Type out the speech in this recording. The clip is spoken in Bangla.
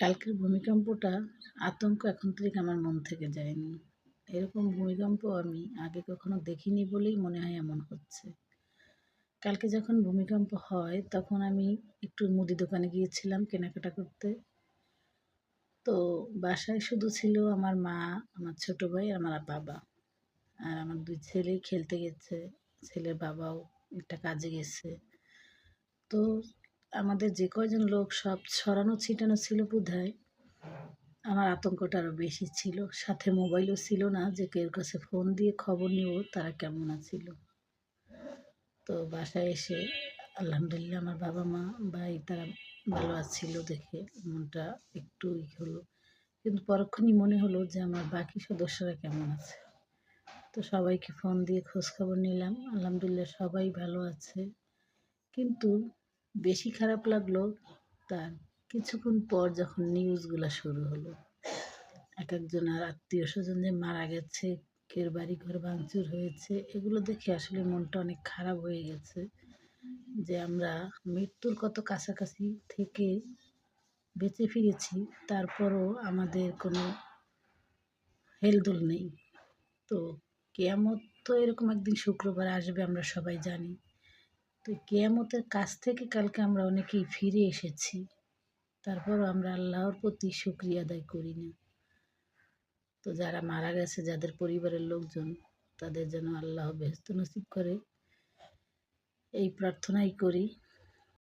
কালকের ভূমিকম্পটা আতঙ্ক এখন থেকে আমার মন থেকে যায়নি। এরকম ভূমিকম্প আমি আগে কখনো দেখিনি বলেই মনে হয় এমন হচ্ছে। কালকে যখন ভূমিকম্প হয় তখন আমি একটু মুদি দোকানে গিয়েছিলাম কেনাকাটা করতে। তো বাসায় শুধু ছিল আমার মা, আমার ছোট ভাই, আমার বাবা। আর আমার ২ ছেলেই খেলতে গেছে। ছেলের বাবাও একটা কাজে গেছে। তো আমাদের যে কয়জন লোক সব ছড়ানো ছিটানো ছিল বোধহয়। আমার আতঙ্কটা আরো বেশি ছিল। সাথে মোবাইলও ছিল না যে কেউ কাছে ফোন দিয়ে খবর নিব তারা কেমন আছিল। তো বাসায় এসে আলহামদুলিল্লাহ আমার বাবা-মা, ভাই তারা ভালো আছিল দেখে মনটা একটু হলো। কিন্তু পরক্ষণেই মনে হলো যে আমার বাকি সদস্যরা কেমন আছে। তো সবাইকে ফোন দিয়ে খোঁজখবর নিলাম। আলহামদুলিল্লাহ সবাই ভালো আছে। কিন্তু বেশি খারাপ লাগলো তার কিছুক্ষণ পর যখন নিউজগুলা শুরু হলো। একেকজনের আত্মীয়স্বজন যে মারা গেছে, কেউ বাড়িঘর ভাঙচুর হয়েছে, এগুলো দেখে আসলে মনটা অনেক খারাপ হয়ে গেছে। যে আমরা মৃত্যুর কত কাছাকাছি থেকে বেঁচে ফিরেছি, তারপরও আমাদের কোনো হেলদোল নেই। তো কিয়ামত তো এরকম একদিন শুক্রবার আসবে আমরা সবাই জানি। তো কিয়ামতের কাছ থেকে কালকে আমরা অনেকেই ফিরে এসেছি। তারপরও আমরা আল্লাহর প্রতি শুকরিয়া আদায় করি না। তো যারা মারা গেছে, যাদের পরিবারের লোকজন, তাদের যেন আল্লাহ বেহেশত নসিব করে এই প্রার্থনাই করি।